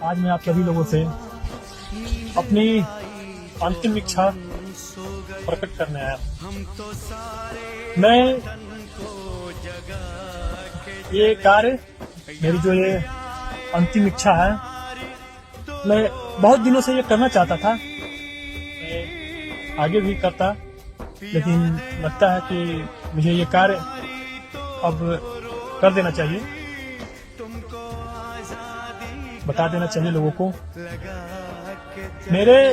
आज मैं आप सभी लोगों से अपनी अंतिम इच्छा प्रकट करने आया हूँ। मैं ये कार्य, मेरी जो ये अंतिम इच्छा है, मैं बहुत दिनों से ये करना चाहता था। मैं आगे भी करता, लेकिन लगता है कि मुझे ये कार्य अब कर देना चाहिए, बता देना चाहिए लोगों को। मेरे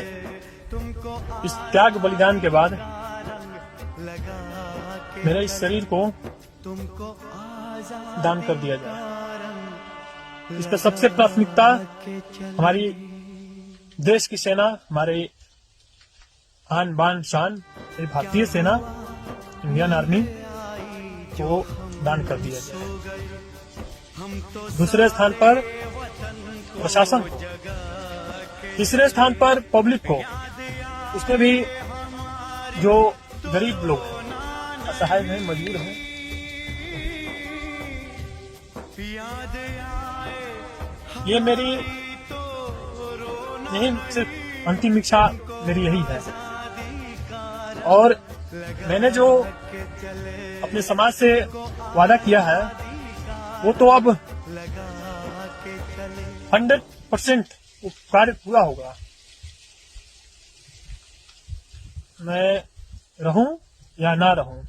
इस त्याग बलिदान के बाद मेरे इस शरीर को दान कर दिया जाए। इस पर सबसे प्राथमिकता हमारी देश की सेना, हमारे आन बान शान भारतीय सेना, इंडियन आर्मी को दान कर दिया जाए। दूसरे स्थान पर प्रशासन, तीसरे स्थान पर पब्लिक को, उसमें भी जो गरीब लोग असहाय हैं, मजबूर हैं, ये मेरी यही सिर्फ अंतिम इच्छा मेरी यही है। और मैंने जो अपने समाज से वादा किया है वो तो अब 100% कार्य पूरा होगा। मैं रहूं या ना रहूं,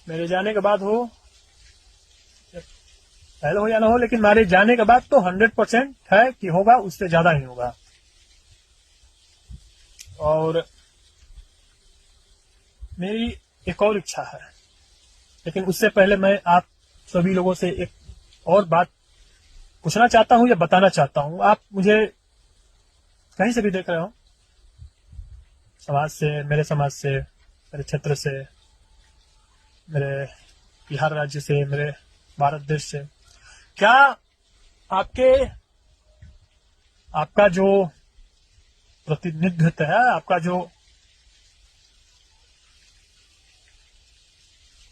मेरे जाने के बाद हो, पहले हो या ना हो, लेकिन मेरे जाने के बाद तो 100% है कि होगा, उससे ज्यादा ही होगा। और मेरी एक और इच्छा है, लेकिन उससे पहले मैं आप सभी लोगों से एक और बात पूछना चाहता हूं या बताना चाहता हूं। आप मुझे कहीं से भी देख रहे हो, समाज से, मेरे समाज से, मेरे क्षेत्र से, मेरे बिहार राज्य से, मेरे भारत देश से, क्या आपका जो प्रतिनिधित्व है, आपका जो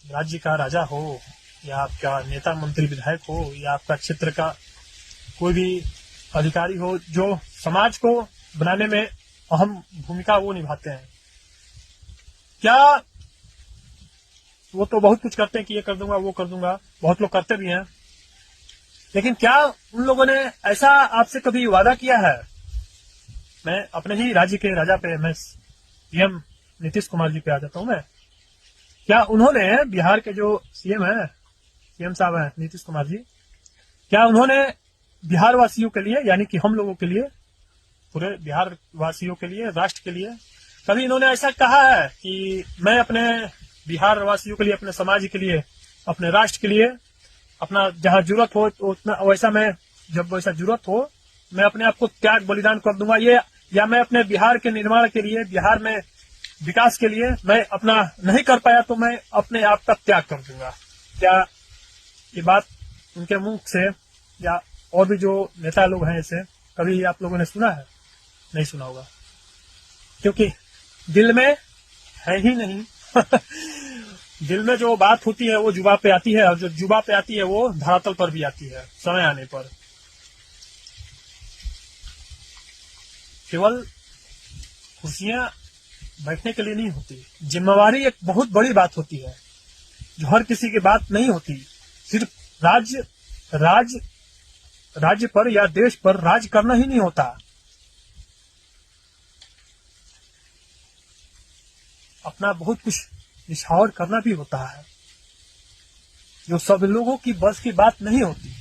राज्य का राजा हो, या आपका नेता मंत्री विधायक हो, या आपका क्षेत्र का कोई भी अधिकारी हो, जो समाज को बनाने में अहम भूमिका वो निभाते हैं, क्या वो तो बहुत कुछ करते हैं कि ये कर दूंगा, वो कर दूंगा, बहुत लोग करते भी हैं, लेकिन क्या उन लोगों ने ऐसा आपसे कभी वादा किया है? मैं अपने ही राज्य के राजा पे, मैं सीएम नीतीश कुमार जी पे आ जाता हूं। मैं, क्या उन्होंने, बिहार के जो सीएम है, सीएम साहब हैं नीतीश कुमार जी, क्या उन्होंने बिहार वासियों के लिए, यानी कि हम लोगों के लिए, पूरे बिहार वासियों के लिए, राष्ट्र के लिए, कभी इन्होंने ऐसा कहा है कि मैं अपने बिहार वासियों के लिए, अपने समाज के लिए, अपने राष्ट्र के लिए, अपना जहां जरूरत हो उतना वैसा, मैं जब वैसा जरूरत हो मैं अपने आप को त्याग बलिदान कर दूंगा, ये, या मैं अपने बिहार के निर्माण के लिए, बिहार में विकास के लिए मैं अपना नहीं कर पाया तो मैं अपने आप का त्याग कर दूंगा? क्या ये बात उनके मुंह से या और भी जो नेता लोग हैं ऐसे कभी आप लोगों ने सुना है? नहीं सुना होगा, क्योंकि दिल में है ही नहीं। दिल में जो बात होती है वो जुबान पे आती है, और जो जुबान पे आती है वो धरातल पर भी आती है समय आने पर। केवल कुर्सियां बैठने के लिए नहीं होती, जिम्मेवारी एक बहुत बड़ी बात होती है, जो हर किसी की बात नहीं होती। सिर्फ राज्य पर या देश पर राज करना ही नहीं होता, अपना बहुत कुछ निछावर करना भी होता है, जो सब लोगों की बस की बात नहीं होती।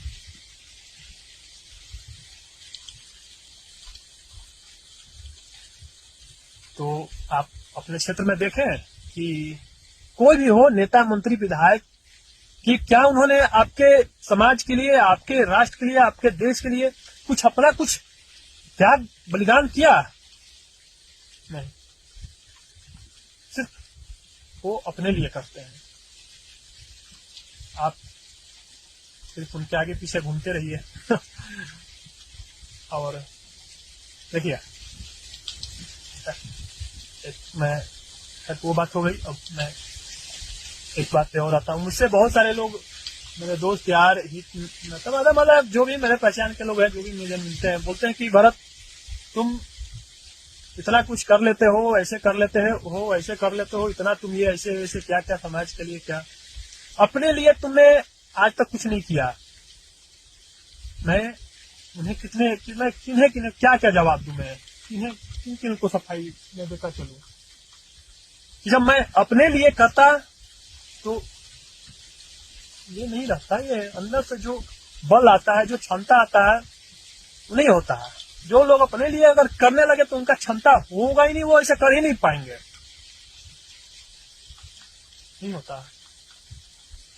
तो आप अपने क्षेत्र में देखें कि कोई भी हो, नेता मंत्री विधायक, कि क्या उन्होंने आपके समाज के लिए, आपके राष्ट्र के लिए, आपके देश के लिए कुछ अपना कुछ त्याग बलिदान किया? नहीं, सिर्फ वो अपने लिए करते हैं। आप सिर्फ उनके आगे पीछे घूमते रहिए। और देखिए, मैं, वो बात हो गई, अब मैं एक बात पे और आता हूँ। मुझसे बहुत सारे लोग मेरे दोस्त यार मतलब जो भी मेरे पहचान के लोग हैं, जो भी मुझे मिलते हैं, बोलते हैं कि भरत तुम इतना कुछ कर लेते हो, ऐसे कर लेते हो, ऐसे कर लेते हो, इतना तुम ये ऐसे वैसे क्या क्या समाज के लिए क्या, अपने लिए तुमने आज तक कुछ नहीं किया। मैं उन्हें किन्हें क्या क्या जवाब दूं, मैं किन किन को सफाई में देकर चलूं कि जब मैं अपने लिए करता तो ये नहीं रहता। ये अंदर से जो बल आता है, जो क्षमता आता है, वो नहीं होता है। जो लोग अपने लिए अगर करने लगे तो उनका क्षमता होगा ही नहीं, वो ऐसे कर ही नहीं पाएंगे, नहीं होता।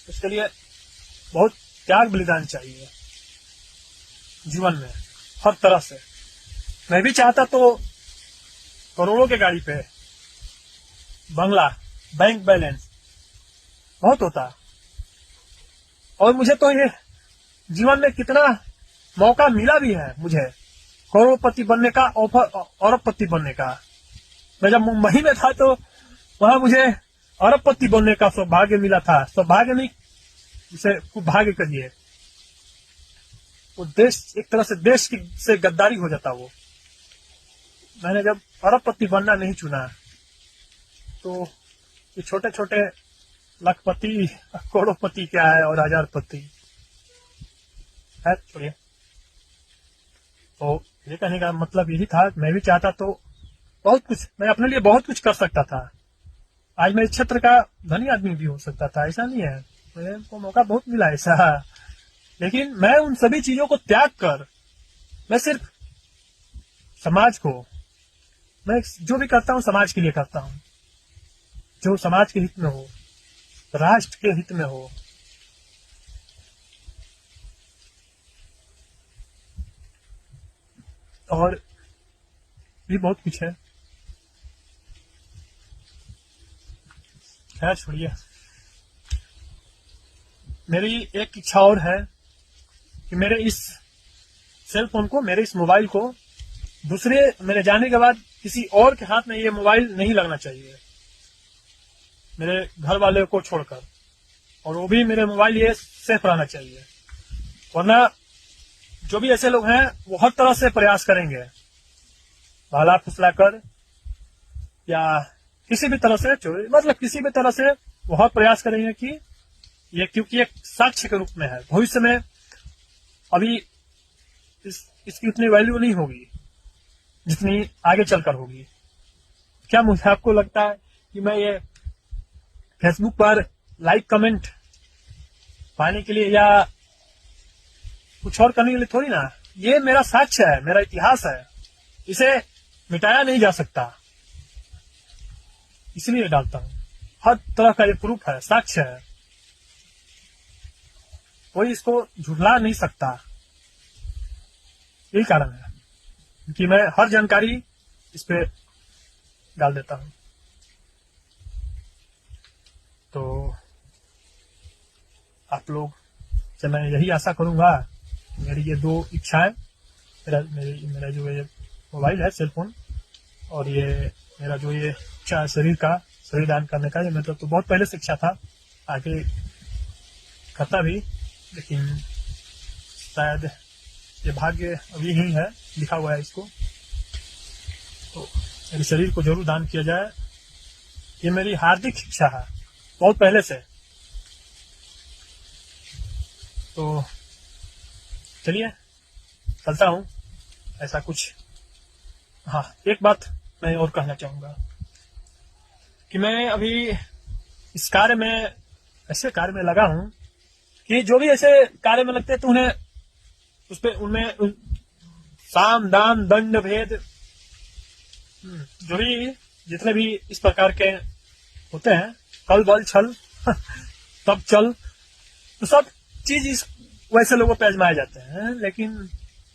इसके लिए बहुत त्याग बलिदान चाहिए जीवन में, हर तरह से। मैं भी चाहता तो करोड़ों के गाड़ी पे, बंगला, बैंक बैलेंस बहुत होता, और मुझे तो ये जीवन में कितना मौका मिला भी है मुझे करोड़पति बनने का, अरबपति बनने का। मैं जब मुंबई में था तो वहां मुझे अरबपति बनने का सौभाग्य मिला था। सौभाग्य नहीं, उसे भाग्य करिए। वो देश एक तरह से देश की से गद्दारी हो जाता। वो मैंने जब अरबपति बनना नहीं चुना तो ये छोटे छोटे लखपति, करोड़पति क्या है और हजारपति है, छोड़िए। तो ये कहने का मतलब यही था, मैं भी चाहता तो बहुत कुछ, मैं अपने लिए बहुत कुछ कर सकता था। आज मैं इस क्षेत्र का धनी आदमी भी हो सकता था, ऐसा नहीं है, मेरे को मौका बहुत मिला ऐसा। लेकिन मैं उन सभी चीजों को त्याग कर, मैं सिर्फ समाज को, मैं जो भी करता हूँ समाज के लिए करता हूँ, जो समाज के हित में हो, राष्ट्र के हित में हो। और भी बहुत कुछ है, खैर छोड़िए। मेरी एक इच्छा और है कि मेरे इस सेल फोन को, मेरे इस मोबाइल को दूसरे, मेरे जाने के बाद किसी और के हाथ में ये मोबाइल नहीं लगना चाहिए, मेरे घर वाले को छोड़कर। और वो भी मेरे मोबाइल ये सेफ रहना चाहिए, वरना जो भी ऐसे लोग हैं वो हर तरह से प्रयास करेंगे, भाला फुसला कर या किसी भी तरह से चोरी, मतलब किसी भी तरह से वो हर प्रयास करेंगे कि ये, क्योंकि एक साक्ष्य के रूप में है। भविष्य में अभी इसकी उतनी वैल्यू नहीं होगी जितनी आगे चलकर होगी। क्या मुझे आपको लगता है कि मैं ये फेसबुक पर लाइक कमेंट पाने के लिए या कुछ और करने के लिए थोड़ी ना, ये मेरा साक्ष्य है, मेरा इतिहास है, इसे मिटाया नहीं जा सकता, इसलिए डालता हूं। हर तरह का ये प्रूफ है, साक्ष्य है, कोई इसको झुठला नहीं सकता। यही कारण है कि मैं हर जानकारी इस पे डाल देता हूं। तो आप लोग से मैं यही आशा करूंगा, मेरी ये दो इच्छाएं, मेरा जो ये मोबाइल है, सेलफोन, और ये मेरा जो ये इच्छा है शरीर दान करने का, ये मतलब तो बहुत पहले से इच्छा था, आगे करता भी, लेकिन शायद ये भाग्य अभी ही है, लिखा हुआ है इसको, तो मेरे शरीर को जरूर दान किया जाए, ये मेरी हार्दिक इच्छा है बहुत पहले से। तो चलिए चलता हूं, ऐसा कुछ। हाँ, एक बात मैं और कहना चाहूंगा कि मैं अभी इस कार्य में, ऐसे कार्य में लगा हूं कि जो भी ऐसे कार्य में लगते हैं तो उन्हें उस पे, उनमें साम दाम दंड भेद, जो भी जितने भी इस प्रकार के होते हैं, कल बल छल तब चल, तो सब चीज इस वैसे लोगों पे आजमाए जाते हैं। लेकिन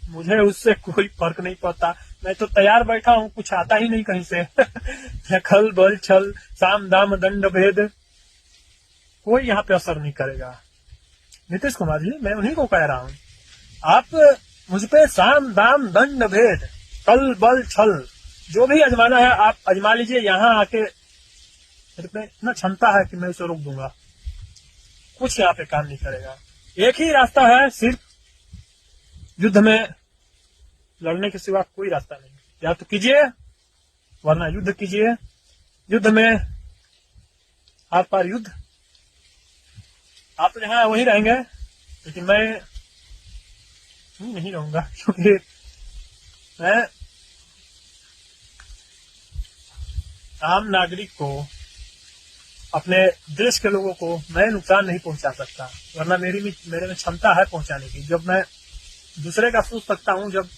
मुझे उससे कोई फर्क नहीं पड़ता, मैं तो तैयार बैठा हूं, कुछ आता ही नहीं कहीं से खल बल छल साम दाम दंड भेद, कोई यहाँ पे असर नहीं करेगा। नीतीश कुमार जी, मैं उन्हीं को कह रहा हूं, आप मुझ पे साम दाम दंड भेद कल बल छल जो भी आजमाना है आप आजमा लीजिए, यहाँ आके मेरे पे इतना क्षमता है कि मैं उसे रोक दूंगा, कुछ यहाँ पे काम नहीं करेगा। एक ही रास्ता है, सिर्फ युद्ध में लड़ने के सिवा कोई रास्ता नहीं। या तो कीजिए वरना युद्ध कीजिए। युद्ध में हाथ पार युद्ध। आप तो जहां वहीं रहेंगे, लेकिन मैं नहीं रहूंगा, क्योंकि मैं आम नागरिक को, अपने देश के लोगों को मैं नुकसान नहीं पहुंचा सकता, वरना मेरे में क्षमता है पहुंचाने की। जब मैं दूसरे का सोच सकता हूं, जब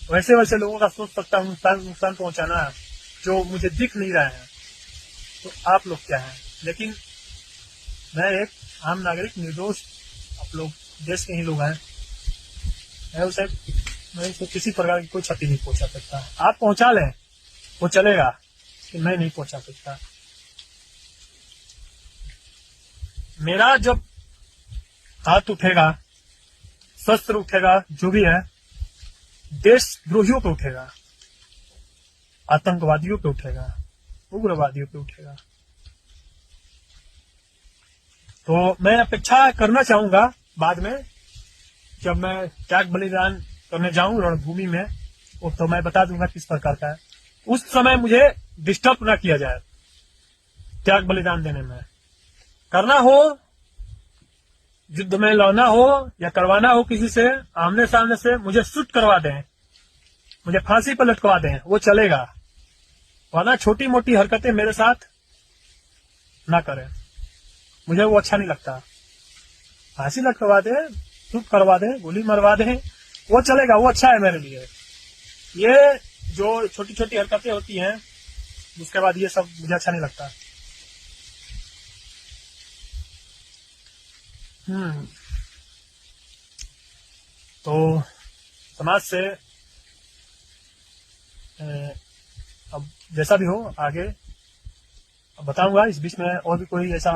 वैसे लोगों का सोच सकता हूं नुकसान पहुंचाना, जो मुझे दिख नहीं रहा है, तो आप लोग क्या हैं। लेकिन मैं एक आम नागरिक, निर्दोष, आप लोग देश के ही लोग हैं, मैं उसे किसी प्रकार की कोई क्षति नहीं पहुंचा सकता। आप पहुंचा लें वो चलेगा, लेकिन मैं नहीं पहुंचा सकता। मेरा जब हाथ उठेगा, शस्त्र उठेगा, जो भी है, देशद्रोहियों पे उठेगा, आतंकवादियों पे उठेगा, उग्रवादियों पे उठेगा। तो मैं अपेक्षा करना चाहूंगा बाद में, जब मैं त्याग बलिदान करने जाऊं रणभूमि में, तो मैं बता दूंगा किस प्रकार का है। उस समय मुझे डिस्टर्ब ना किया जाए त्याग बलिदान देने में। करना हो, युद्ध में लड़ना हो या करवाना हो किसी से, आमने सामने से, मुझे शूट करवा दें, मुझे फांसी पर लटकवा दें, वो चलेगा। वरना छोटी मोटी हरकतें मेरे साथ ना करें, मुझे वो अच्छा नहीं लगता। फांसी लटकवा दे, शूट करवा दे, गोली मरवा दे, वो चलेगा, वो अच्छा है मेरे लिए। ये जो छोटी छोटी हरकतें होती हैं, उसके बाद ये सब मुझे अच्छा नहीं लगता। तो समाज से अब जैसा भी हो आगे अब बताऊंगा। इस बीच में और भी कोई ऐसा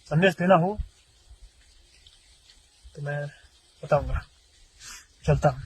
संदेश देना हो तो मैं बताऊंगा। चलता हूं।